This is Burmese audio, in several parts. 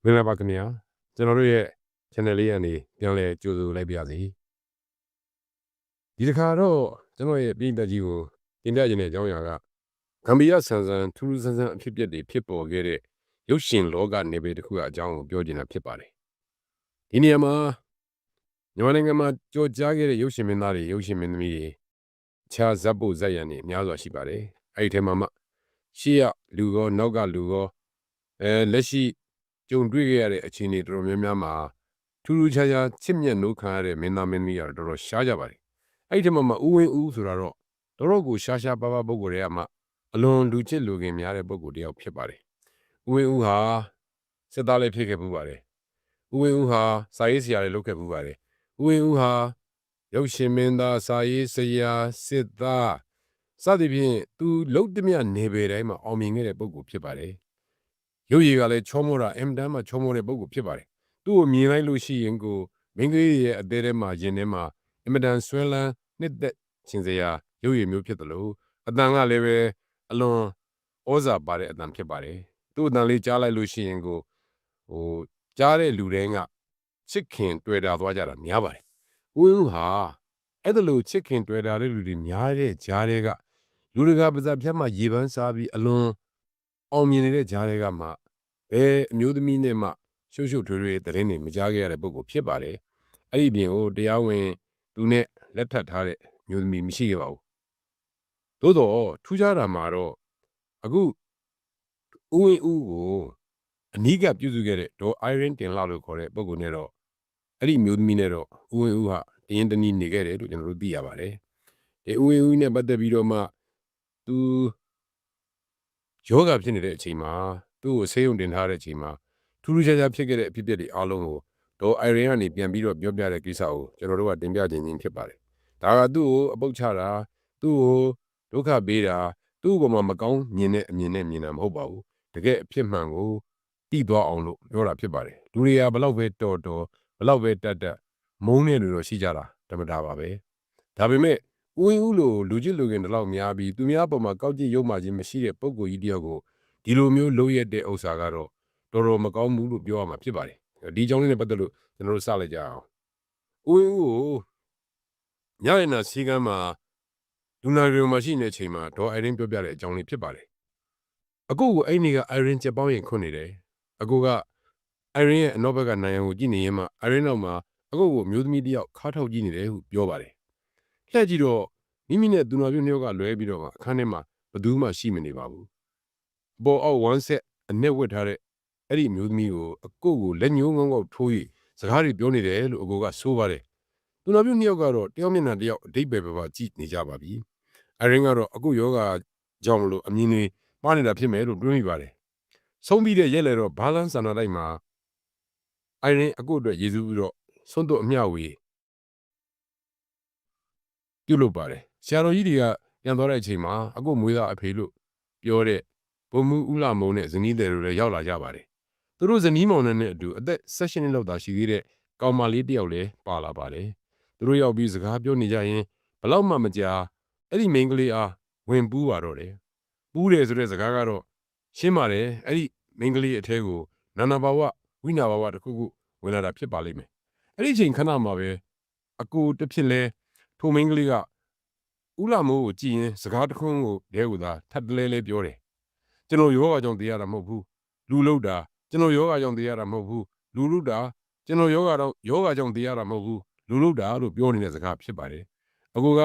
မင်္ဂလာပါခင်ဗျာကျွန်တော်တို့ရဲ့ channel လေးကနေပြန်လည်ကြိုဆိုလိုက်ပါရစေဒီတစ်ခါတော့ကျွန်တော်ရဲ့ပြည်သက်ကြီးကိုတင်ပြခြင်းတဲ့အကြောင်းအရာကဂမ်ဘီယာဆန်ဆန်ထူးထူးဆန်းဆန်းအဖြစ်အပျက်တွေဖြစ်ပေါ်ခဲ့တဲ့ရုပ်ရှင်လောကနေပေတစ်ခုအကြောင်းကိုပြောချင်တာဖြစ်ပါတယ်ဒီနေရာမှာမြန်မာနိုင်ငံမှာကြော်ကြားခဲ့တဲ့ရုပ်ရှင်မင်းသားတွေရုပ်ရှင်မင်းသမီးတွေအခြားဇက်ဖို့ဇက်ရံတွေအများစွာရှိပါတယ်အဲ့ဒီထဲမှာရှေ့ရလူရောနောက်ကလူရောလက်ရှိကြုံတွေ့ခဲ့ရတဲ့အခြေအနေတော်တော်များများမှာထူးထူးခြားခြားချစ်မြတ်နိုးခံရတဲ့မင်းသားမင်းသမီးတွေတော်တော်ရှားကြပါတယ်။အဲ့ဒီထဲမှာဦးဝင်းဦးဆိုတာတော့တော်တော်ကိုရှားရှားပါးပါးပုဂ္ဂိုလ်တွေကမှအလွန်လူချစ်လူခင်များတဲ့ပုဂ္ဂိုလ်တစ်ယောက်ဖြစ်ပါတယ်။ဦးဝင်းဦးဟာစစ်သားလည်းဖြစ်ခဲ့ပူပါတယ်။ဦးဝင်းဦးဟာစာရေးဆရာလည်းလုပ်ခဲ့ပူပါတယ်။ဦးဝင်းဦးဟာရုပ်ရှင်မင်းသားစာရေးဆရာစစ်သားစသဖြင့်သူလုတ်သမျှနေပေတိုင်းမှာအောင်မြင်ခဲ့တဲ့ပုဂ္ဂိုလ်ဖြစ်ပါတယ်။ရုပ်ရည်ကလည်းချောမောတာအင်တန်မှချောမောတဲ့ပုဂ္ဂိုလ်ဖြစ်ပါတယ်။သူ့ကိုမြင်လိုက်လို့ရှိရင်ကိုမင်းကလေးရဲ့အသေးထဲမှာရင်ထဲမှာအင်မတန်ဆွဲလန်းနှစ်သက်ခြင်းစရာရုပ်ရည်မျိုးဖြစ်တယ်လို့အတန်ကလည်းပဲအလွန်ဩဇာပါတဲ့အတန်ဖြစ်ပါတယ်။သူ့အတန်လေးကြားလိုက်လို့ရှိရင်ကိုကြားတဲ့လူတိုင်းကချစ်ခင်တွေ့တာသွားကြတာများပါတယ်။ဦးဦးဟာအဲ့ဒါလို့ချစ်ခင်တွေ့တာတဲ့လူတွေများတဲ့ကြားတွေကလူတွေကပါဇက်ဖြတ်မှရေပန်းစားပြီးအလွန်အောင်မြင်နေတဲ့ကြားတွေကမှဘယ်အမျိုးသမီးနဲ့မှရှုပ်ရှုပ်ထွေးထွေးသတင်းတွေမကြားခဲ့ရတဲ့ပုဂ္ဂိုလ်ဖြစ်ပါတယ်။အဲ့ဒီပြင်ကိုတရားဝင်သူနဲ့လက်ထပ်ထားတဲ့မျိုးသမီးမရှိခဲ့ပါဘူး။သို့တော့ထူးခြားတာမှာတော့အခုဦးဝင်းဦးကိုအနီးကပ်ပြုစုခဲ့တဲ့ဒေါ်အိုင်ရင်တင်လာလို့ခေါ်တဲ့ပုဂ္ဂိုလ်နဲ့တော့အဲ့ဒီမျိုးသမီးနဲ့တော့ဦးဝင်းဦးဟာတရင်တနည်းနေခဲ့တယ်လို့ကျွန်တော်တို့သိရပါတယ်။ဒီဦးဝင်းဦးနဲ့ပတ်သက်ပြီးတော့မှသူယောဂဖြစ်နေတဲ့အချိန်မှာသူ့ကိုဆေးရုံတင်ထားတဲ့အချိန်မှာထူးထူးခြားခြားဖြစ်ခဲ့တဲ့အဖြစ်အပျက်တွေအားလုံးကိုဒေါ်အိုင်ရင်ကနေပြန်ပြီးတော့ပြောပြတဲ့ကိစ္စကိုကျွန်တော်တို့ကတင်ပြခြင်းဖြစ်ပါတယ်။ဒါကသူ့ကိုအပုတ်ချတာသူ့ကိုဒုက္ခပေးတာသူ့ဘဝမှာမကောင်းမြင်တဲ့အမြင်နဲ့မြင်တာမဟုတ်ပါဘူး။တကယ်အဖြစ်မှန်ကိုတည်သွားအောင်လို့ပြောတာဖြစ်ပါတယ်။လူတွေကဘလောက်ပဲတော်ဘလောက်ပဲတက်မုန်းတဲ့လူတော့ရှိကြတာဓမ္မတာပါပဲ။ဒါပေမဲ့ဦးဝင်းဦးလိုလူချစ်လူခင်တလောက်များပြီးသူများပေါ်မှာကောက်ကြည့်ရုံမှချင်းမရှိတဲ့ပုံကိုကြီးတယောက်ကိုဒီလိုမျိုးလုပ်ရတဲ့ဥစ္စာကတော့တော်တော်မကောင်းဘူးလို့ပြောရမှာဖြစ်ပါတယ်။ဒီအကြောင်းလေးနဲ့ပတ်သက်လို့ကျွန်တော်တို့စလိုက်ကြအောင်။ဦးဝင်းဦးကိုညရနာစီကမ်းမှာလူနာတွေမှာရှိနေတဲ့အချိန်မှာဒေါ်အိုင်ရင်ပြောပြတဲ့အကြောင်းလေးဖြစ်ပါတယ်။အခုကိုအဲ့ဒီကအိုင်ရင်ချက်ပေါင်းရင်ခွနေတယ်။အခုကအိုင်ရင်ရဲ့အနောက်ဘက်ကနိုင်ရန်ကိုကြည့်နေရင်မှအိုင်ရင်နောက်မှာအခုကိုမျိုးသမီးတယောက်ခါထောက်ကြည့်နေတယ်ဟုပြောပါတယ်။လှည့်ကြည့်တော့မိမိနဲ့သူနာပြုနှစ်ယောက်ကလွဲပြီးတော့အခန်းထဲမှာဘယ်သူမှရှိမနေပါဘူး။အပေါ်အောက်ဝမ်းဆက်အနက်ဝတ်ထားတဲ့အဲ့ဒီမျိုးသမီးကိုအကိုကိုလက်ညှိုးငေါငေါထိုး၍စကားတွေပြောနေတယ်လို့အကိုကဆိုပါတယ်။သူနာပြုနှစ်ယောက်ကတော့တယောက်မျက်နှာတယောက်အတိတ်ပဲပါကြည့်နေကြပါပြီ။အိုင်ရင်ကတော့အခုယောဂကြောင့်မလို့အမြင်တွေမှားနေတာဖြစ်မယ်လို့တွေးမိပါတယ်။ဆုံးပြီးတဲ့ရက်လေတော့ဘာလန်းဆန္ဒတိုက်မှာအိုင်ရင်အခုအတွက်ရည်စူးပြီးတော့ဆုံးတော့အမျှဝေပြုတ်လုပ်ပါတယ်ဆရာတော်ကြီးတွေကပြန်သွားတဲ့အချိန်မှာအခုမွေးသားအဖေလို့ပြောတဲ့ဘုံမူဦးလာမုံနဲ့ဇနီးတယ်တို့လည်းရောက်လာကြပါတယ်သူတို့ဇနီးမောင်နှံနဲ့အတူအသက်16နှစ်လောက်သာရှိသေးတဲ့ကောင်မလေးတယောက်လည်းပါလာပါတယ်သူတို့ရောက်ပြီးစကားပြောနေကြရင်ဘလောက်မှမကြာအဲ့ဒီမိန်းကလေးအားဝင်ပူးပါတော့တယ်ပူးတယ်ဆိုတဲ့စကားကတော့ရှင်းပါတယ်အဲ့ဒီမိန်းကလေးအထဲကိုနာနာဘာဝဝိနာဘာဝတစ်ခုခုဝင်လာတာဖြစ်ပါလိမ့်မယ်အဲ့ဒီချိန်ခဏမှာပဲအကူတစ်ဖြစ်လဲထိုမိန်းကလေးကဦးလာမိုးကိုကြည်ရင်စကားတခွန်းကိုတဲကိုသာထပ်တလဲလဲပြောတယ်ကျွန်တော်ယောဂကြောင့်တရားတာမဟုတ်ဘူးလူလို့တာကျွန်တော်ယောဂကြောင့်တရားတာမဟုတ်ဘူးလူလို့တာကျွန်တော်ယောဂကြောင့်တရားတာမဟုတ်ဘူးလူလို့တာလို့ပြောနေတဲ့စကားဖြစ်ပါတယ်အကူက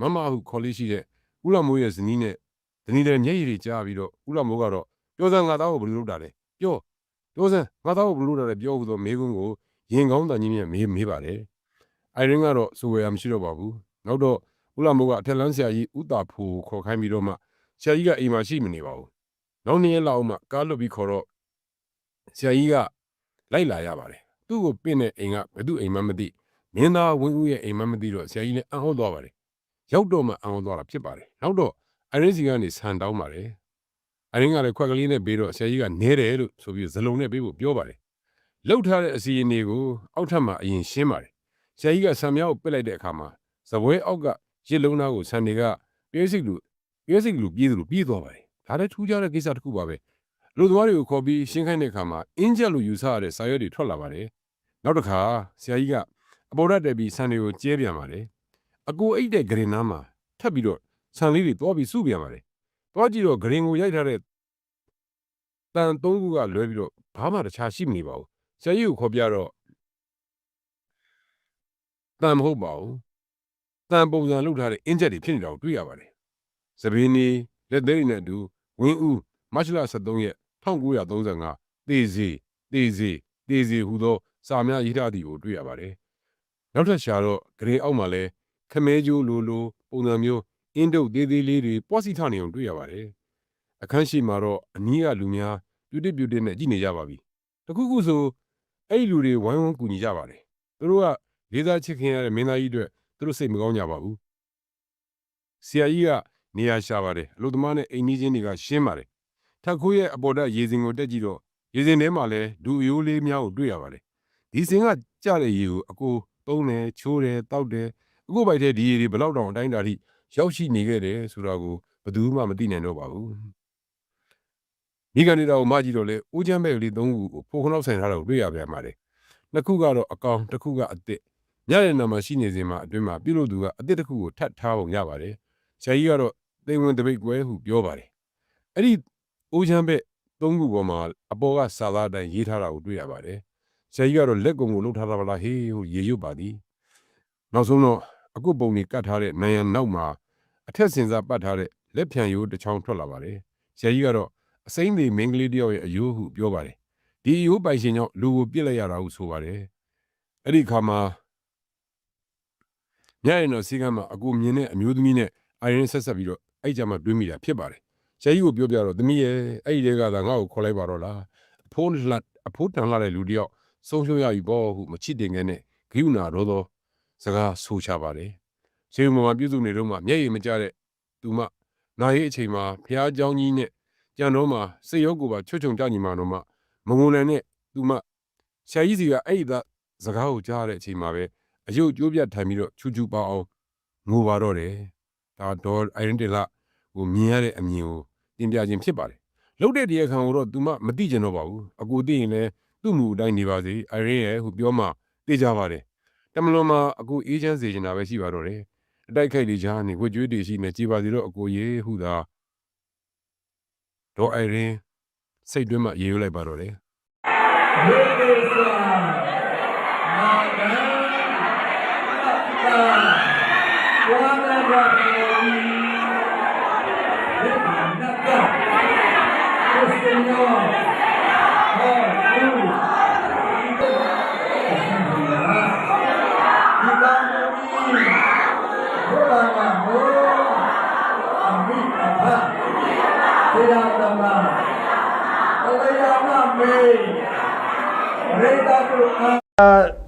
မမဟုခေါ်လေးရှိတဲ့ဦးလာမိုးရဲ့ဇနီးနဲ့ဇနီးတဲ့မျက်ရည်တွေကြားပြီးတော့ဦးလာမိုးကတော့ပြောစမ်းငါသားကိုဘယ်လိုလုပ်တာလဲပြောစမ်းငါသားကိုဘယ်လိုလုပ်တာလဲပြောဟူသောမေးခွန်းကိုရင်ကောင်းတန်ကြီးနဲ့မေးပါတယ်အိုင်ရင်ကတော့စိုးဝယ်ရမရှိတော့ပါဘူးနောက်တော့ဦးလာမိုးကအထက်လန်းဆရာကြီးဦးတာဖူခေါ်ခိုင်းပြီးတော့မှဆရာကြီးကအိမ်မှာရှိမနေပါဘူးနောက်နေ့ရက်လောက်မှကားလွတ်ပြီးခေါ်တော့ဆရာကြီးကလိုက်လာရပါတယ်သူ့ကိုပင့်တဲ့အိမ်ကဘယ်သူအိမ်မှမသိမင်းသားဝင်းဦးရဲ့အိမ်မှမသိတော့ဆရာကြီးလည်းအံ့ဩသွားပါတယ်ရောက်တော့မှအံ့ဩသွားတာဖြစ်ပါတယ်နောက်တော့အိုင်ရင်စီကနေဆန်တောင်းပါတယ်အိုင်ရင်ကလည်းခွက်ကလေးနဲ့ပေးတော့ဆရာကြီးကနဲတယ်လို့ဆိုပြီးဇလုံးနဲ့ပေးဖို့ပြောပါတယ်လှုပ်ထားတဲ့အစီအင်းတွေကိုအောက်ထပ်မှာအရင်ရှင်းပါတယ်ဆရာကြီးကဆံမြောက်ပစ်လိုက်တဲ့အခါမှာဇပွဲအောက်ကရစ်လုံးသားကိုဆန်တွေကပြည့်စိတ်လူပြေးသလိုပြေးသွားပါတယ်ဒါလည်းထူးခြားတဲ့ကိစ္စတစ်ခုပါပဲ လူသမားတွေကိုခေါ်ပြီးရှင်းခိုင်းတဲ့အခါမှာအင်းချက်လို့ယူဆရတဲ့စာရွက်တွေထွက်လာပါတယ်နောက်တစ်ခါဆရာကြီးကအပေါ်တက်ပြီးဆန်တွေကိုကျဲပြန်ပါတယ်အကိုအိတ်တဲ့ဂရင်နားမှာထပ်ပြီးတော့ဆန်လေးတွေတွားပြီးစုပြန်ပါတယ်တွားကြည့်တော့ဂရင်ကိုရိုက်ထားတဲ့တန်3ခုကလွဲပြီးတော့ဘာမှတခြားရှိမနေပါဘူးဆရာကြီးကိုခေါ်ပြတော့တန်မဟုတ်ပါဘူးတန်ပုံစံလုပ်ထားတဲ့အင်းချက်တွေဖြစ်နေတာကိုတွေ့ရပါတယ်သပင်းလေးလက်သေးတွေနဲ့အတူဝင်းဦးမတ်လ23ရက်1935တေစီဟူသောစာများရေးထားသည်ကိုတွေ့ရပါတယ်နောက်ထပ်ရှာတော့ဂရင်အောက်မှာလဲခမဲကျိုးလိုပုံစံမျိုးအင်းတုပ်သေးသေးလေးတွေပွားစီထနေအောင်တွေ့ရပါတယ်အခန်းရှိမှာတော့အနီးကလူများပြူတစ်နဲ့ကြည့်နေကြပါပြီတခုခုဆိုအဲ့ဒီလူတွေဝိုင်းဝန်းကူညီကြပါတယ်သူတို့ကလေးစားချစ်ခင်ရတဲ့မင်းသားကြီးအတွက်သူတို့စိတ်မကောင်းကြပါဘူးဆရာကြီးကနေရာရှာပါတယ်အလုပ်သမားနဲ့အိမ်ကြီးချင်းတွေကရှင်းပါတယ်ထက်ခိုးရဲ့အပေါ်တက်ရေစင်ကိုတက်ကြည့်တော့ရေစင်ထဲမှာလဲဒူအယိုးလေးများကိုတွေ့ရပါတယ်ဒီစင်ကကြတဲ့ရေကိုအကိုသုံးတယ်ချိုးတယ်တောက်တယ်အခုပိုက်တဲ့ဒီရေတွေဘလောက်တောင်အတိုင်းတာထိရောက်ရှိနေခဲ့တယ်ဆိုတာကိုဘယ်သူမှမသိနိုင်တော့ပါဘူးမိကန်နေတာကိုမကြည့်တော့လေဦးချမ်းပဲကလေး3ခုကိုဖိုးခနောက်ဆိုင်ထားတာကိုတွေ့ရပြန်ပါတယ်နှစ်ခုကတော့အကောင်တစ်ခုကအစ်စ်ညရဲ့နာမှာရှိနေစဉ်မှာအတွင်းမှာပြုလို့သူကအစ်စ်တစ်ခုကိုထပ်ထားပုံရပါတယ်ဆရာကြီးကတော့သိဝင်တပိတ်ကွဲဟုပြောပါတယ်အဲ့ဒီဦးချမ်းပဲ3ခုပေါ်မှာအပေါ်ကစာသားအတိုင်းရေးထားတာကိုတွေ့ရပါတယ်ဆရာကြီးကတော့လက်ကုံကိုလှုပ်ထားတာပါလားဟေးဟုရေရွတ်ပါသည်နောက်ဆုံးတော့အခုပုံကြီးကတ်ထားတဲ့နိုင်ရန်နောက်မှာအထက်စင်စားပတ်ထားတဲ့လက်ဖြံရိုးတစ်ချောင်းထွက်လာပါတယ်ဆရာကြီးကတော့အစိမ့်သေးမင်းကလေးတယောက်ရဲ့အယိုးဟုပြောပါတယ်ဒီအယိုးပိုင်ရှင်ကြောင့်လူကိုပြစ်လိုက်ရတာဟုဆိုပါတယ်အဲ့ဒီခါမှာညရင်တော့စီကမ်းမှာအကိုမြင်တဲ့အမျိုးသမီးနဲ့အိုင်ရင်ဆက်ပြီးတော့အဲ့ကြမှာတွေးမိတာဖြစ်ပါတယ်ဆရာကြီးကိုပြောပြတော့သမီးရဲ့အဲ့ဒီတွေကသာငါ့ကိုခေါ်လိုက်ပါတော့လားအဖိုးတန်လာတဲ့လူတယောက်ဆုံးရှုံးရပြီပေါ့ဟုမချစ်တင်ခဲ့နဲ့ဂိူနာရောသောစကားဆိုချပါတယ်ရှေးမှာပြုစုနေတော့မှမျက်ရည်မကျတဲ့သူမနာရေးအချိန်မှာဖះเจ้าကြီးနဲ့ကြံတော့မှစိတ်ရောကိုယ်ပါချွတ်ချုံကြညီမှာတော့မှမငုံလန်နဲ့သူမဆရာကြီးစီကအဲ့ဒီစကားကိုကြားတဲ့အချိန်မှာပဲအယုတ်ကျိုးပြတ်ထိုင်ပြီးတော့ချူပေါအောင်ငိုပါတော့တယ်ဒါဒေါ်အိုင်ရင်တေလာကိုမြင်ရတဲ့အမြင်ကိုတင်ပြခြင်းဖြစ်ပါတယ်လှုပ်တဲ့တရားခံကိုတော့သူမသိကျင်တော့ပါဘူးအကူသိရင်လည်းသူ့မူအတိုင်းနေပါစေအိုင်ရင်ရဲ့ဟုပြောမှသိကြပါတယ်တမလွန်မှာအကူအေးချမ်းစေချင်တာပဲရှိပါတော့တယ်အတိုက်ခိုက်လေးချားနေဝှက်ကြွေးတွေရှိနေကြည်ပါစီတော့အကိုရေဟုသာဒေါ်အိုင်ရင်စိတ်တွင်းမှရေရွလိုက်ပါတော့တယ်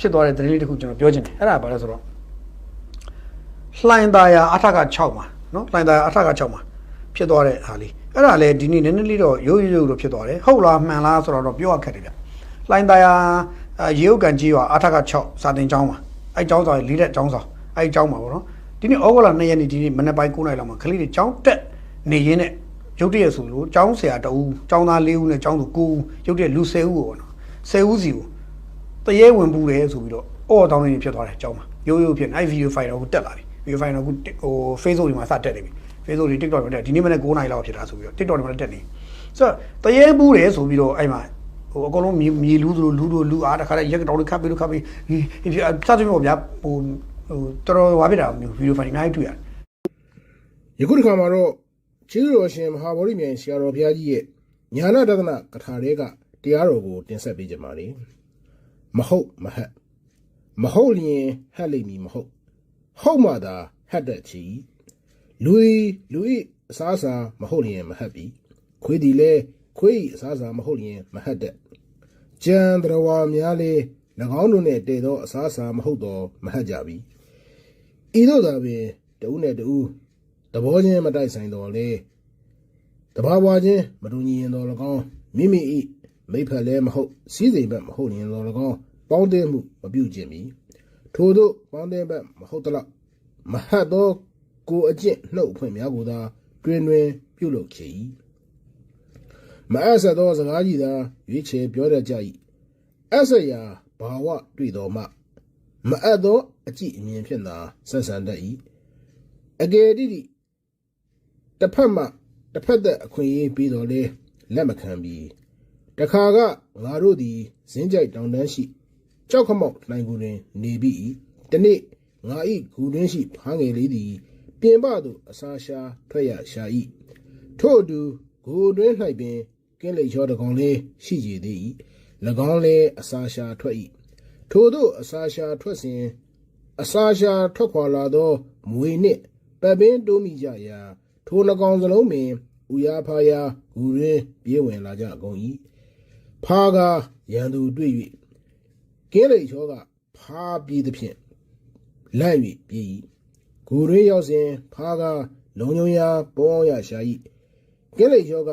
ဖြစ်သွားတဲ့သတင်းလေးတစ်ခုကျွန်တော်ပြောချင်တယ်အဲ့ဒါဘာလဲဆိုတော့လှိုင်သာယာအထက6မှာနော်လှိုင်သာယာအထက6မှာဖြစ်သွားတဲ့ဟာလေးအဲ့ဒါလည်းဒီနေ့နည်းနည်းလေးတော့ရိုးလို့ဖြစ်သွားတယ်ဟုတ်လားမှန်လားဆိုတော့ပြောရခက်တယ်ဗျလှိုင်သာယာရေဥကန်ကြီးရွာအထက6စာတင်ကျောင်းမှာအဲ့ကျောင်းဆောင်လေးတဲ့ကျောင်းဆောင်အဲ့ကျောင်းမှာပေါ့နော်ဒီနေ့ဩဂုတ်လ2ရက်နေ့ဒီနေ့မနေ့ပိုင်း9နာရီလောက်မှာကလေးတွေကျောင်းတက်နေရင်းနဲ့ရုတ်တရက်ဆိုလို့ကျောင်းဆရာတအူးကျောင်းသား4ဦးနဲ့ကျောင်းသူ9ဦးရုတ်တရက်လူ10ဦးပေါ့နော်10ဦးစီကိုတရေဝင်ပူတယ်ဆိုပြီးတော့အော်တောင်းနေဖြစ်သွားတယ်ကျောင်းမှာရိုးဖြစ်နေအဲ့ဗီဒီယိုဖိုင်တော့ကိုတက်လာပြီဗီဒီယိုဖိုင်တော့ကိုဟို Facebook တွေမှာစတက်နေပြီ Facebook တွေ TikTok တွေတက်ဒီနေ့မနေ့9နာရီလောက်ဖြစ်တာဆိုပြီးတော့ TikTok တွေမှာတက်နေဆိုတော့တရေပူတယ်ဆိုပြီးတော့အဲ့မှာဟိုအကုန်လုံးမြေလူးဆိုလို့လူအားတခါတည်းရက်တောင်းလေးခတ်ပြီးစသဖြင့်ပေါ့ဗျာဟိုတော်တော်ဝါပြတာမျိုးဗီဒီယိုဖိုင်အများကြီးတွေ့ရတယ်ယခုတစ်ခါမှာတော့ကျေးဇူးတော်ရှင်မဟာဗောဓိမြိုင်ဆရာတော်ဘုရားကြီးရဲ့ညာနာတဒနာကထာတွေကတရားတော်ကိုတင်ဆက်ပေးကြပါမယ်မဟုတ်မဟတ်မဟုတ်လျင်ဟတ်လိမ့်မည်မဟုတ်ဟုတ်မှသာဟတ်တတ်ချီလူဤအစားအစာမဟုတ်လျင်မဟတ်ပြီခွေးသည်လဲခွေးဤအစားအစာမဟုတ်လျင်မဟတ်တတ်ကြံတော်ဝါများလဲ၎င်းတို့နဲ့တည်သောအစားအစာမဟုတ်တော့မဟတ်ကြပြီဤသို့သာပင်တဦးနဲ့တဦးသဘောချင်းမတိုက်ဆိုင်တော့လေတဘာဝချင်းမတူညီရင်တော့၎င်းမိမိဤမိဖက်လည်းမဟုတ်စီးစိမ်ဘက်မဟုတ်ရင်တော့၎င်းပေါင်းတဲ့မှုမပြုခြင်းမီထို့သောပေါင်းတဲ့ဘက်မဟုတ်တော့မဟတ်သောကိုအကျင့်နှုတ်ဖွင့်များကိုသာတွင်ပြုလုပ်ချေ မအပ်ဆက်သောစကားကြီးသာရွေးချယ်ပြောတတ်ကြ၏အပ်ဆက်ရာဘာဝတွေ့တော်မှမအပ်သောအကြည့်အမြင်ဖြင့်သာဆက်ဆံတတ်၏အကယ်တိတိတစ်ဖက်မှတစ်ဖက်သက်အခွင့်အရေးပြီးတော်လဲလက်မခံပြီးတခါကငါတို့သည်ဇင်းကြိုက်တောင်တန်းရှိကြောက်ခမောက်လှိုင်ကူတွင်နေပြီတနေ့ငါ၏ဂူတွင်းရှိဖားငယ်လေးသည်ပြင်ပသို့အစာရှာထွက်ရရှာ၏ထို့အတူဂူတွင်း၌ပင်ကင်းလိတ်ချောတကောင်လေးရှိကြသေး၏၎င်းလည်းအစာရှာထွက်၏ထို့သို့အစာရှာထွက်စဉ်အစာရှာထွက်ခွာလာသောမွေနှင့်ပတ်ပင်တိုးမိကြရာထိုနှကောင်စလုံးပင်ဥရဖာယာဂူတွင်ပြေးဝင်လာကြကုန်၏ဖားကရန်သူတွေ့၍ကင်းလိတ်ချောကဖားပြီးသဖြင့်လန့်၍ပြေး၏ဂူတွင်ရောက်စဉ်ဖားကလုံုံရာပေါအောင်ရရှာ၏ကင်းလိတ်ချောက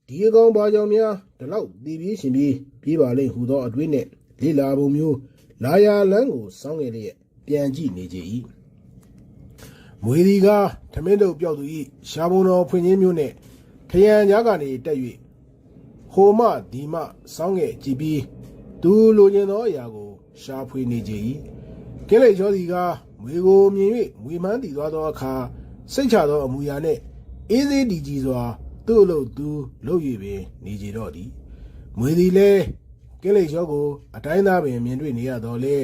ဒီအကောင်ဘာကြောင့်များဒီလောက်တည်ပြီးရှင်ပြီးပြေးပါလိမ့်ဟူသောအတွေးနှင့်လေလာပုံမျိုးလာယာလန်းကိုစောင်းငယ်လျက်ပြန်ကြည့်နေကြ၏မွေဒီကထမင်းတို့ပြောက်သူ၏ရှားပုံတော်ဖွင့်ခြင်းမျိုးနှင့်ထရန်ကြားကနေတက်၍ဟိုမှဒီမှစောင်းငယ်ကြည့်ပြီးသူလိုချင်သောအရာကိုရှာဖွေနေကြ၏ကင်းလိတ်ချောသည်ကမွေကိုမြင်၍မွေမှန်းတည်သွားသောအခါစိတ်ချသောအမူအရာနှင့်အေးသေးတည်ကြည်စွာသူ့အလုပ်သူလုပ်၍ပင်နေကြတော့သည်မွေသည်လည်းကင်းလိတ်ချောကိုအတိုင်းသားပင်မြင်တွေ့နေရတော့လေ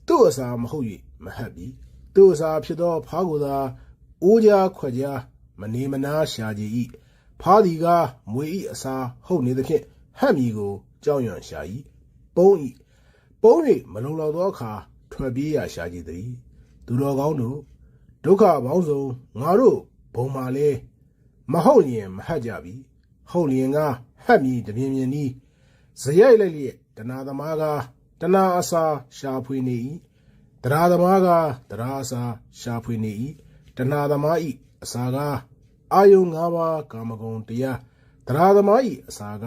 သူ့အစာမဟုတ်၍မဟတ်ပြီသူ့အစာဖြစ်သောဖားကိုသာအိုးကြားခွက်ကြားမနေမနာရှာကြ၏ဖားသည်ကမွေ၏အစာဟုတ်နေသဖြင့်ဟတ်မီကိုကြောက်ရွံ့ရှာ၏ပုံ၍မလုံလောက်သောအခါထွက်ပြေးရရှာကြသည်သူတော်ကောင်းတို့ဒုက္ခပေါင်းစုံငါတို့ဘုံမှာလဲမဟုတ်ရင်မဟတ်ကြပြီဟုတ်ရင်ကဟတ်မီတပြင်းပြင်းဤဇရိုက်လိုက်လျက်တဏသမားကတဏအစာရှာဖွေနေ၏တရားသမားကတရားအစာရှာဖွေနေ၏တဏသမားဤအစာကအာယုံ၅ပါးကာမဂုဏ်တရားတရားသမားဤအစာက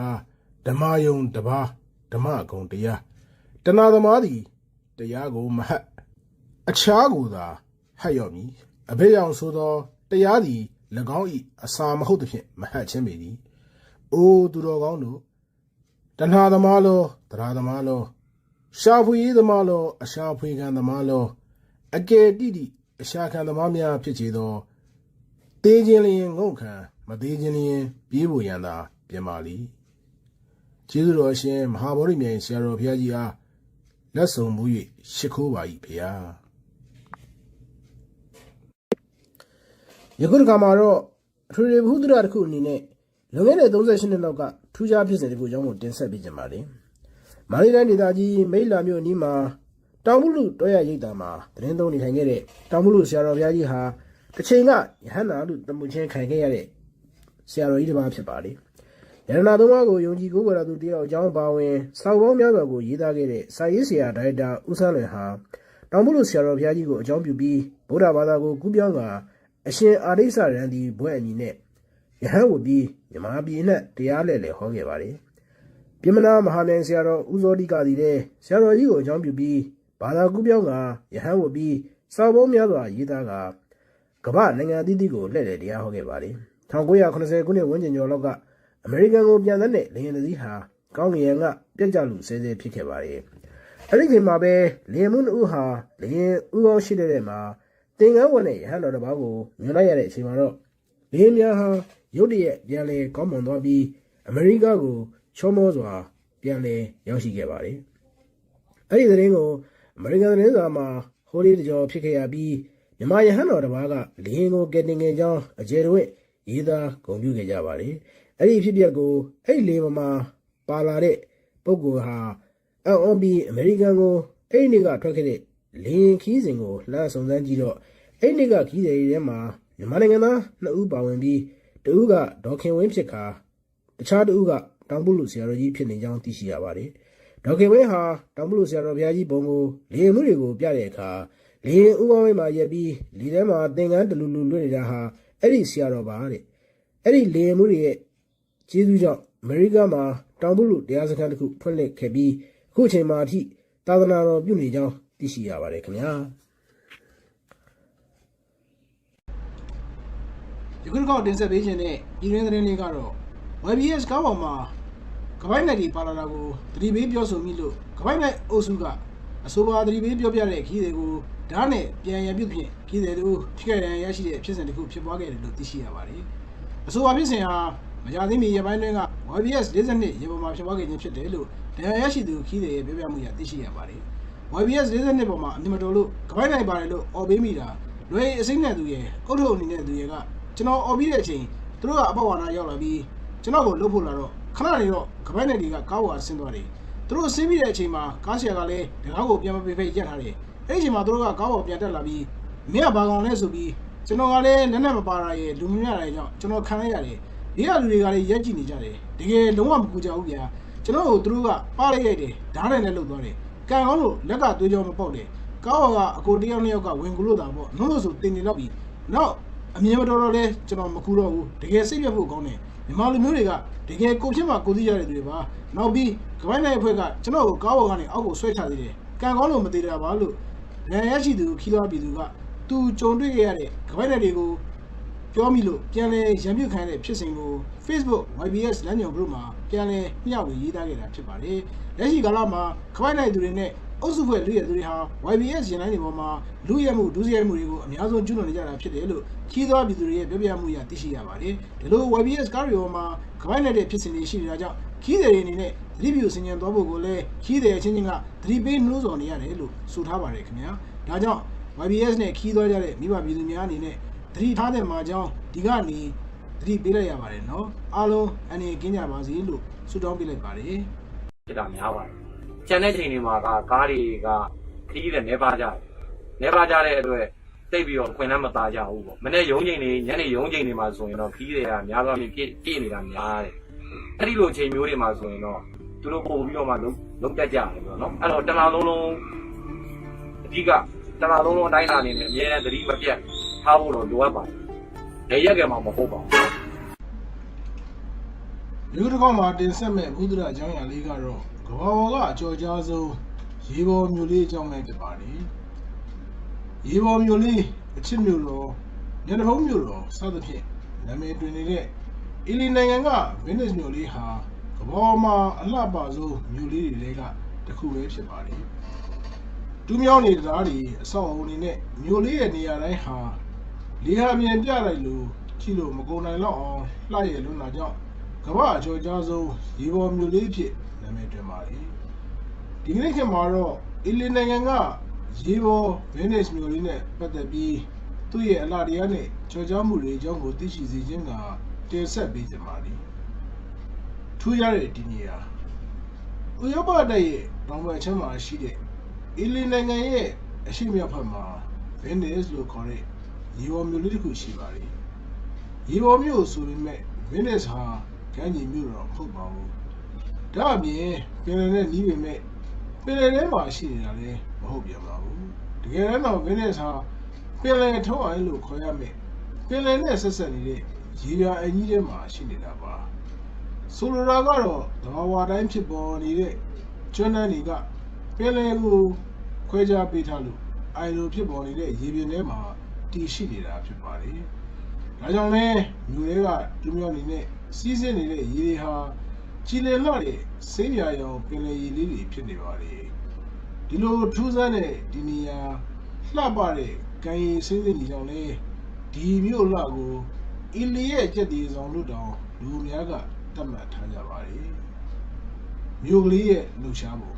ဓမ္မယုံတစ်ပါးဓမ္မဂုဏ်တရားတဏသမားသည်တရားကိုမဟတ်အခြားကိုသာဟတ်ရော့မည်အဘိရောင်ဆိုသောတရားသည်၎င်း၏အစာမဟုတ်သဖြင့်မဟတ်ခြင်းပေသည်အိုးသူတော်ကောင်းတို့တဏှာသမားလောတရားသမားလောရှာဖွေရေးသမားလောအရှာဖွေခံသမားလောအကယ်တိတိအရှာခံသမားများဖြစ်ကြသောတေးခြင်းလျင်ငုံခံမသေးခြင်းလျင်ပြေးဖို့ရန်သာပြင်ပါလိကျေးဇူးတော်ရှင်မဟာဗောဓိမြိုင်ဆရာတော်ဘုရားကြီးအားလက်ဆောင်မူ၍ရှိခိုးပါ၏ဖေဟာယခုတစ်ခါမှာတော့အထွေထွေဘုဒ္ဓရာတစ်ခုအနေနဲ့လွန်ခဲ့တဲ့38နှစ်လောက်ကထူးခြားဖြစ်စဉ်တစ်ခုအကြောင်းကိုတင်ဆက်ပေးကြပါမယ်။မာလီတိုင်းဒေသကြီးမိတ်လာမြို့အနီးမှာတောင်မလူတောရရိပ်သာမှာသတင်းသုံးနေထိုင်ခဲ့တဲ့တောင်မလူဆရာတော်ဘုရားကြီးဟာတစ်ချိန်ကယဟန္တာလူတမှုချင်းခံခဲ့ရတဲ့ဆရာတော်ကြီးတစ်ပါးဖြစ်ပါလေ။ယန္နာသုံးပါးကိုယုံကြည်ကိုးကွယ်တော်သူတယောက်အကြောင်းပါဝင်စောက်ပေါင်းများစွာကိုရေးသားခဲ့တဲ့စာရေးဆရာဒါရိုက်တာဦးဆန်းလွင်ဟာတောင်မလူဆရာတော်ဘုရားကြီးကိုအကြောင်းပြုပြီးဗုဒ္ဓဘာသာကိုကူးပြောင်းကအရှင်အာရိစ္ဆရန်ဒီဘွဲ့အညီနဲ့ယဟန်ဝပြီးမြမပြည်နဲ့တရားလဲဟောခဲ့ပါတယ်။ပြမနာမဟာမြိုင်ဆရာတော်ဦးဇောတိကသည်လည်းဆရာတော်ကြီးကိုအကြောင်းပြုပြီးဘာသာကူးပြောင်းကယဟန်ဝပြီးစောက်ပေါင်းများစွာရေးသားကမ္ဘာနိုင်ငံအသီးသီးကိုလှည့်လည်တရားဟောခဲ့ပါတယ်။1980ခုနှစ်ဝန်းကျင်ကျော်လောက်ကအမေရိကန်ကိုပြန်တဲ့လေယာဉ်တစ်စီးဟာကောင်းကင်ကပြက်ကြလူဆဲဆဲဖြစ်ခဲ့ပါတယ်။အဲဒီချိန်မှာပဲလေယာဉ်မှုနှစ်ဦးဟာလေယာဉ်ဥကောင်းရှိတဲ့မှာသင်္ကန်းဝတ်နဲ့ယဟန်တော်တစ်ပါးကိုမြင်လိုက်ရတဲ့အချိန်မှာတော့လေယာဉ်များဟာရုတ်တရက်ပြန်လည်ကောင်းမွန်သွားပြီးအမေရိကကိုချောမောစွာပြန်လည်ရောက်ရှိခဲ့ပါတယ်။အဲဒီသတင်းကိုအမေရိကန်သတင်းစာမှာဟိုးလေးတကြောဖြစ်ခဲ့ရပြီးမြန်မာယဟန်တော်တစ်ပါးကလေယာဉ်ကိုကယ်တင်ငယ်ကြောင်းအကျယ်တဝင့်ရေးသားဂုဏ်ပြုခဲ့ကြပါတယ်။အဲဒီဖြစ်ပျက်ကိုအဲ့လေမှာပါလာတဲ့ပုဂ္ဂိုလ်ဟာအံ့ဩပြီးအမေရိကန်ကိုအဲ့ဒီနေ့ကထွက်ခဲ့တဲ့လေယာဉ်ခီးစဉ်ကိုလှမ်းစုံစမ်းကြည့်တော့အဲ့ဒီနေ့ကခီးစဉ်ထဲမှာမြန်မာနိုင်ငံသား2ဦးပါဝင်ပြီးတဦးကဒေါခင်ဝင်းဖြစ်ခါတခြားတဦးကတောင်ပုလူဆရာတော်ကြီးဖြစ်နေကြောင်းသိရှိရပါတယ်။ဒေါခင်ဝင်းဟာတောင်ပုလူဆရာတော်ဘုရားကြီးဘုံကိုလေမှုတွေကိုပြတဲ့အခါလေဥကောင်းဝင်းမှာရက်ပြီးလေထဲမှာသင်္ကန်းတလူလူလွတ်နေတာဟာအဲ့ဒီဆရာတော်ပါတဲ့။အဲ့ဒီလေမှုတွေရဲ့ကျေးဇူးကြောင့်အမေရိကမှာတောင်ပုလူတရားစခန်းတစ်ခုဖွင့်လှစ်ခဲ့ပြီးအခုချိန်မှာအထိသာသနာတော်ပြုနေကြောင်းသိရှိရပါတယ်ခင်ဗျာ။ယခုတစ်ခေါက်တင်ဆက်ပေးခြင်းနဲ့ပြည်တွင်းသတင်းလေးကတော့ YBS ကားပေါ်မှာကပိုင်းနယ်ကြီးပါလာတာကိုသတိပေးပြောဆိုမိလို့ကပိုင်းနယ်အုပ်စုကအဆိုပါသတိပေးပြောပြတဲ့ခီးတွေကိုဓာတ်နဲ့ပြန်ရန်ပြုတ်ဖြင့်ခီးတွေတို့ထိခိုက်ဒဏ်ရာရရှိတဲ့ဖြစ်စဉ်တစ်ခုဖြစ်ပွားခဲ့တယ်လို့သိရှိရပါတယ်။အဆိုပါဖြစ်စဉ်ဟာမကြာသေးမီရက်ပိုင်းတွင်က YBS 42ရေပေါ်မှာဖြစ်ပွားခဲ့ခြင်းဖြစ်တယ်လို့ဒဏ်ရာရရှိသူခီးတွေရဲ့ပြောပြမှုအရသိရှိရပါတယ်။ YBS 42ပေါ်မှာအမြင်မတော်လို့ကပိုင်းနယ်ပါတယ်လို့အော်ပေးမိတာလွယ်အစိမ့်နဲ့သူရဲ့အုတ်ထုတ်အနေနဲ့သူရဲ့ကကျွန်တော်အော်ပြီးတဲ့အချိန်သူတို့ကအပေါဝါနာရောက်လာပြီးကျွန်တော်ကိုလှုပ်ဖို့လာတော့ခဏနေတော့ကပိုင်းနယ်တွေကကားဝါဆင်းသွားတယ်သူတို့ဆင်းပြီးတဲ့အချိန်မှာကားဆရာကလည်းတကားကိုပြန်မပေးဖိတ်ရက်ထားတယ်အဲ့ဒီအချိန်မှာသူတို့ကကားပေါ်ပြန်တက်လာပြီးမင်းကဘာကောင်လဲဆိုပြီးကျွန်တော်ကလည်းလက်နဲ့မပါတာရဲ့လူမများတဲ့ကြောင့်ကျွန်တော်ခံလိုက်ရတယ်ဒီကလူတွေကလည်းရက်ကြည့်နေကြတယ်တကယ်လုံးဝမကူကြဘူးဗျာကျွန်တော်တို့သူတို့ကပါလိုက်ရိုက်တယ်ဓာတ်နဲ့လှုပ်သွားတယ်ကံကောင်းလို့လက်ကသွေးကြောမပေါက်တယ်ကားပေါ်ကအကိုတယောက်နှစ်ယောက်ကဝင်ကူလို့တာပေါ့နှုတ်လို့ဆိုတင်နေတော့ပြီးနောက်အမြင်မတော်တော့လဲကျွန်တော်မကူတော့ဘူးတကယ်စိတ်ပြတ်ဖို့ကောင်းတယ်မြန်မာလူမျိုးတွေကတကယ်ကိုဖြစ်မှကိုသိရတဲ့သူတွေပါနောက်ပြီးကပိုင်းနိုင်အဖွဲ့ကကျွန်တော်ကိုကားပေါ်ကနေအောက်ကိုဆွဲချသေးတယ်ကံကောင်းလို့မသေးတာပါလို့ရန်ရရှိသူခီးသွားပြည်သူကသူကြုံတွေ့ခဲ့ရတဲ့ကပိုင်းနိုင်တွေကိုပြောမိလို့ပြန်လဲရံပြုတ်ခံတဲ့ဖြစ်စဉ်ကို Facebook YBS လမ်းညွှန် group မှာပြန်လဲမျှဝေရေးသားခဲ့တာဖြစ်ပါတယ်လက်ရှိကာလမှာကပိုင်းနိုင်သူတွေနဲ့အုပ်စုဖွဲ့လူရဲသူတွေဟာ YBS ရန်တိုင်းတွေပေါ်မှာလူရဲမှုဒုစရိုက်မှုတွေကိုအများဆုံးကျူးလွန်နေကြတာဖြစ်တယ်လို့ခီးသွားပြည်သူတွေရဲ့ပြောပြမှုအရသိရှိရပါတယ်ဒီလို YBS ကားတွေပေါ်မှာကပိုင်းနိုင်တဲ့ဖြစ်စဉ်တွေရှိနေတာကြောင့်ခီးတွေအနေနဲ့သတိပြုဆင်ခြင်သွားဖို့ကိုလည်းခီးတွေအချင်းချင်းကသတိပေးနှိုးဆော်နေရတယ်လို့ဆိုထားပါတယ်ခင်ဗျာဒါကြောင့် YBS နဲ့ခီးသွားကြတဲ့မိဘပြည်သူများအနေနဲ့သတိထားတဲ့မှာကြောင်းဒီကနေသတိပေးလိုက်ရပါတယ်နော်အားလုံးအနေကင်းကြပါစေလို့ဆုတောင်းပေးလိုက်ပါတယ်ဖြစ်တာများပါတယ်ကျန်တဲ့ချိန်တွေမှာကားတွေကခရီးတွေနေပါကြတယ်နေပါကြတဲ့အတွက်သိပြီးတော့ခွင်လည်းမသားကြဘူးပေါ့မနေ့ရုံးချိန်တွေညနေရုံးချိန်တွေမှာဆိုရင်တော့ခရီးတွေကများသောအားဖြင့်ပြည့်နေတာများတယ်အဲ့ဒီလိုချိန်မျိုးတွေမှာဆိုရင်တော့သူတို့ပို့ပြီးတော့မှလုံးတက်ကြတယ်ပေါ့နော်အဲ့တော့တလားလုံးအဓိကတလားလုံးအတိုင်းအတာအနေနဲ့အများနဲ့သတိမပြတ်ထားဖို့တော့လိုအပ်ပါတယ်နေရက်ကမှမဟုတ်ပါဘူးလူတစ်ခေါက်မှာတင်ဆက်မဲ့ဘုဒ္ဓအကြောင်းအရာလေးကတော့ကဘာပေါ်ကအကျော်ကြားဆုံးရေပေါ်မြို့လေးအကြောင်းပဲဖြစ်ပါတယ်ရေပေါ်မြို့လေးအချစ်မြို့တော်ညနေဖုံးမြို့တော်စသဖြင့်နာမည်တွင်နေတဲ့အီလီနိုင်ငံကဗင်းနစ်မြို့လေးဟာကဘာမှာအလှပဆုံးမြို့လေးတွေကတစ်ခုပဲဖြစ်ပါတယ်တူးမြောင်းနေတဲ့သားတွေအဆောက်အအုံတွေနဲ့မြို့လေးရဲ့နေရာတိုင်းဟာလေဟာမြင်ပြလိုက်လို့ကြည့်လို့မကုန်နိုင်တော့အောင်လှရလွန်းတာကြောင့်ကမ္ဘာအကျော်ကြားဆုံးရေပေါ်မြို့လေးဖြစ်နာမည်တွင်ပါတယ်ဒီကနေ့ခေတ်မှာတော့အီလီနိုင်ငံကရေပေါ်ဗင်းနစ်မြို့လေးနဲ့ပတ်သက်ပြီးသူ့ရဲ့အလားတရားနဲ့ကြော်ကြားမှုတွေအကြောင်းကိုသိရှိစေခြင်းကတင်ဆက်ပေးကြပါလိမ့်ထူးခြားတဲ့ဒီနေရာဥရောပတိုက်ရဲ့တောင်ဘက်ချမ်းမှာရှိတဲ့အီလီနိုင်ငံရဲ့အရှေ့မြောက်ဘက်မှာဗင်းနစ်လို့ခေါ်တဲ့ရေပေါ်မြို့လေးတစ်ခုရှိပါတယ်ရေပေါ်မြို့ဆိုပေမဲ့ဗင်းနစ်ဟာကမ်းခြေမြို့တော့မဟုတ်ပါဘူးဒါအပြင်ပင်လယ်နဲ့နီးပေမဲ့ပင်လယ်ထဲမှာရှိနေတာလည်းမဟုတ်ပြန်ပါဘူးတကယ်တော့ဗင်းနစ်ဟာပင်လယ်ထုံးအိုင်လို့ခေါ်ရမယ်ပင်လယ်နဲ့ဆက်ဆက်နေတဲ့ရေပြာအကြီးထဲမှာရှိနေတာပါဆိုလိုတာကတော့သဘာဝတိုင်းဖြစ်ပေါ်နေတဲ့ကျွန်းတန်းတွေကပင်လယ်ကိုခွဲခြားပေးထားလို့အိုင်လိုဖြစ်ပေါ်နေတဲ့ရေပြင်ထဲမှာတည်ရှိနေတာဖြစ်ပါတယ်ဒါကြောင့်လဲမြို့တွေကတူးမြောင်းနေတဲ့စီးဆင်းနေတဲ့ရေတွေဟာကြည်လင်လှတဲ့စိမ်းပြာရောင်ပင်လယ်ရေလေးတွေဖြစ်နေပါတယ်ဒီလိုထူးဆန်းတဲ့ဒီနေရာလှပတဲ့ကံရည်စိမ့်စိမ့်ကြီးကြောင့်လဲဒီမြို့လှကိုအီလီရဲ့ကျက်တီဆောင်လို့တောင်လူများကသတ်မှတ်ထားကြပါတယ်မြို့ကလေးရဲ့လှူရှားပုံ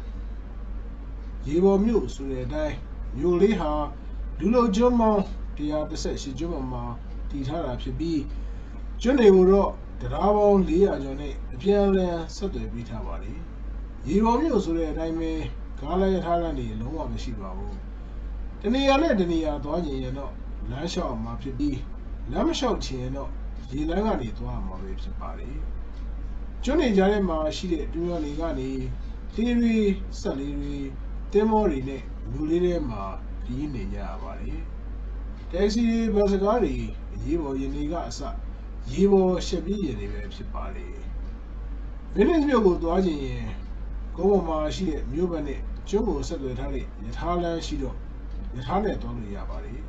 ရေပေါ်မြို့ဆိုတဲ့အတိုင်းမြို့လေးဟာလူလုံကျွန်းမောင်း118ကျွန်းပေါ်မှာတည်ထားတာဖြစ်ပြီးကျွန်းတွေကိုတော့တရားပေါင်း400ကျော်နဲ့အပြန်အလှန်ဆက်သွယ်ပေးထားပါတယ်ရေပေါ်မြို့ဆိုတဲ့အတိုင်းပဲကားလိုက်ထားတဲ့နေလုံးဝမရှိပါဘူးတနေရာနဲ့တနေရာသွားကြရင်တော့လမ်းလျှောက်မှာဖြစ်ပြီးလမ်းမလျှောက်ချင်တော့ရေလမ်းကနေသွားမှာပဲဖြစ်ပါတယ်ကျွန်းနေကြတဲ့မှာရှိတဲ့တူရော်တွေကနေသေးသေးဆက်လေးတွေတင်းမောတွေနဲ့လူလေးတွေမှာပြီးနေကြရပါတယ်တက်ဆီဘတ်စကားတွေရေပေါ်ရင်တွေကအစရေပေါ်ရှက်ပြေးရင်တွေပဲဖြစ်ပါတယ်ဗင်းနစ်မြို့ကိုသွားကြရင်ကုန်းပေါ်မှာရှိတဲ့မြို့ဘက်နဲ့ကျွန်းကိုဆက်သွယ်ထားတဲ့ရထားလမ်းရှိတော့ရထားနဲ့သွားလို့ရပါတယ်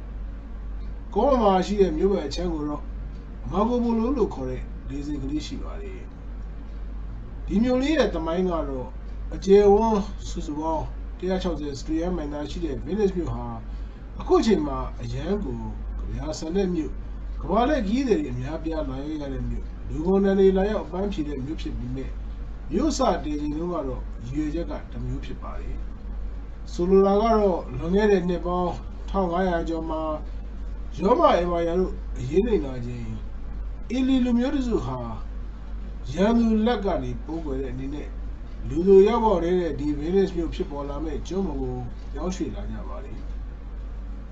ကုန်းပေါ်မှာရှိတဲ့မြို့ဘက်အချမ်းကိုတော့မာကိုပိုလိုလို့ခေါ်တဲ့လေဆိပ်ကလေးရှိပါတယ် ဒီမျိုးလေးရဲ့သမိုင်းကတော့အကျယ်ဝန်းစုစုပေါင်း160 စတူဒီယိုမိုင်သာရှိတဲ့ Venice မြို့ဟာအခုချိန်မှာအရန်ကိုကြပြာဆန်တဲ့မြို့ကဘာလက်ကြီးတွေအများပြားလာရတဲ့မြို့လူကုန်တန်းတွေလာရောက်အပန်းဖြေတဲ့မြို့ဖြစ်ပြီးမြဲမြို့စတည်ခြင်းလုံးကတော့ရည်ရွယ်ချက်ကတစ်မျိုးဖြစ်ပါတယ်ဆိုလိုတာကတော့လွန်ခဲ့တဲ့နှစ်ပေါင်း1500ကျော်မှာရောမအေမာယာတို့အရေးနေတာချင်းအီလီလူမျိုးစုဟာရန်သူလက်ကနေပိုးကွယ်တဲ့အနေနဲ့လူသူရောက်ပေါ်နေတဲ့ဒီ Venice မြို့ဖြစ်ပေါ်လာမဲ့ကျွန်းပေါ်ကိုရောက်ရွှေ့လာကြပါလေ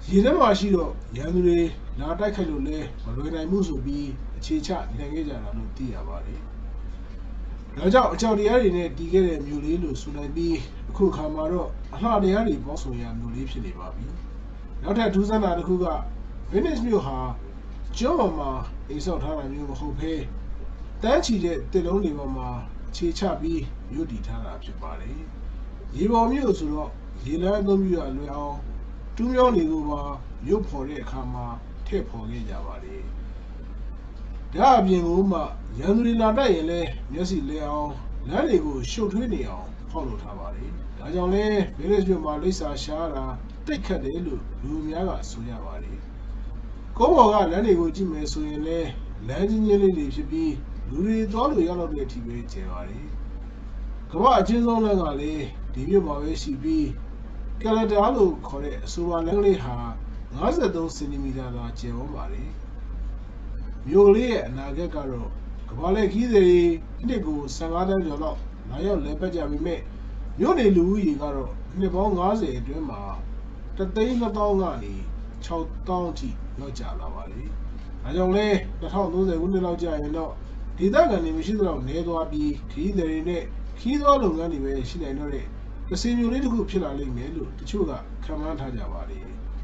ရေထဲမှာရှိတော့ရန်သူတွေလာတိုက်ခိုက်လို့လဲမလွယ်နိုင်မှုဆိုပြီးအခြေချနိုင်ခဲ့ကြတာလို့သိရပါတယ်ဒါကြောင့်အကြောက်တရားတွေနဲ့တီးခဲ့တဲ့မြို့လေးလို့ဆိုနိုင်ပြီးအခုခါမှာတော့အလှတရားတွေပေါင်းစုံရမြို့လေးဖြစ်နေပါပြီနောက်ထပ်ဒူးစမ်းတာတစ်ခုက Venice မြို့ဟာကျွန်းပေါ်မှာအိမ်ဆောက်ထားတာမျိုးမဟုတ်ဘဲတန်းချီတဲ့တစ်လုံးတွေပေါ်မှာခြေချပြီးမြို့တည်ထားတာဖြစ်ပါတယ်ရေပေါ်မြို့ဆိုတော့ရေလမ်းအသုံးပြုရလွယ်အောင်တူးမြောင်းတွေကိုပါမြို့ဖော်တဲ့အခါမှာထည့်ဖော်ခဲ့ကြပါတယ်ဒါအပြင်ကိုမှရန်သူတွေလာတိုက်ရင်လည်းမျက်စိလဲအောင်လမ်းတွေကိုရှုပ်ထွေးနေအောင်ဖောက်လုပ်ထားပါတယ်ဒါကြောင့်လဲ Venice မြို့မှာလိပ်စာရှားတာတိတ်ခတ်တယ်လို့လူအများကဆိုကြပါတယ်ကုန်းပေါ်ကလမ်းတွေကိုကြည့်မယ်ဆိုရင်လည်းလမ်းချင်းချင်းလေးတွေဖြစ်ပြီးလူတွေသွားလို့ရောက်တော့တဲ့အထိပဲကျယ်ပါတယ်ကမ္ဘာအချင်းဆုံးလမ်းကလည်းဒီမြို့မှာပဲရှိပြီးကယ်လတာလို့ခေါ်တဲ့အဆိုပါလမ်းလေးဟာ53စင်တီမီတာသာကျယ်ဝန်းပါတယ်မြို့လေးရဲ့အနာဂတ်ကတော့ကမ္ဘာလက်ခီးတွေနှစ်ကို15တန်းကျော်လောက်လာရောက်လဲပတ်ကြပြီးမြဲမြို့နေလူဦးရေကတော့နှစ်ပေါင်း90အတွင်းမှာ3,200,000ကနေ6,000အထိရောက်ကြလာပါလေ။ဒါကြောင့်လဲ2030ခုနှစ်လောက်ကြာရင်တော့ဒေသခံတွေမရှိသလောက်နေသွားပြီးခီးတွေနဲ့ခီးသောလုပ်ငန်းတွေပဲရှိနိုင်တော့တဲ့ကစီမျိုးလေးတစ်ခုဖြစ်လာလိမ့်မယ်လို့တချို့ကခန့်မှန်းထားကြပါလေ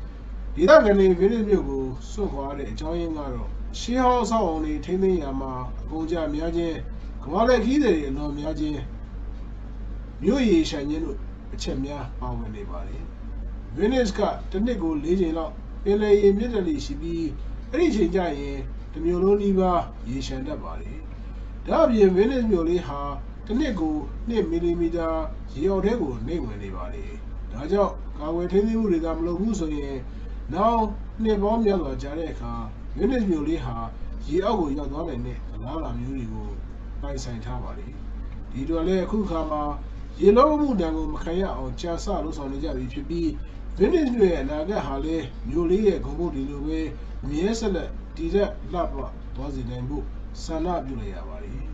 ။ဒေသခံတွေဗီနစ်မြို့ကိုစွန့်ခွာတဲ့အကြောင်းရင်းကတော့ရှေးဟောင်းဆောက်အောင်တွေထိန်းသိမ်းရမှာအကုန်ကြများခြင်းကမ္ဘာလက်ခီးတွေအလွန်များခြင်းမြို့ရည်ရှိုင်ခြင်းတို့အချက်များပါဝင်နေပါလေ။ Venice ကတစ်နှစ်ကို4ချိန်လောက်ပင်လယ်ရေမြင့်တက်လေရှိပြီးအဲ့ဒီချိန်ကျရင်တစ်မျိုးလုံးဒီပါရေရှမ်းတတ်ပါလေဒါအပြင် Venice မြို့လေးဟာတစ်နှစ်ကို2မီလီမီတာရေအောက်ထဲကိုနှိမ့်ဝင်နေပါလေဒါကြောင့်ကာဝယ်ထိန်းသိမ်းမှုတွေကမလုပ်ဘူးဆိုရင်နောက်နှစ်ပေါင်းများစွာကြာတဲ့အခါ Venice မြို့လေးဟာရေအောက်ကိုရောက်သွားနိုင်တဲ့အလားအလာမျိုးတွေကိုပိုင်ဆိုင်ထားပါလေဒီတော့လည်းအခုခါမှာရေလုံးမှုတန်ကိုမခံရအောင်ကြာဆလို့ဆောင်နေကြပြီဖြစ်ပြီးVenice မြို့ရဲ့အနာဂတ်ဟာလည်းမြို့လေးရဲ့ဂုဏ်ပုဒ်ဒီလိုပဲအမြဲဆက်လက်တည်တဲ့လှပသွားစေနိုင်ဖို့ဆန္ဒပြုလိုက်ရပါတယ်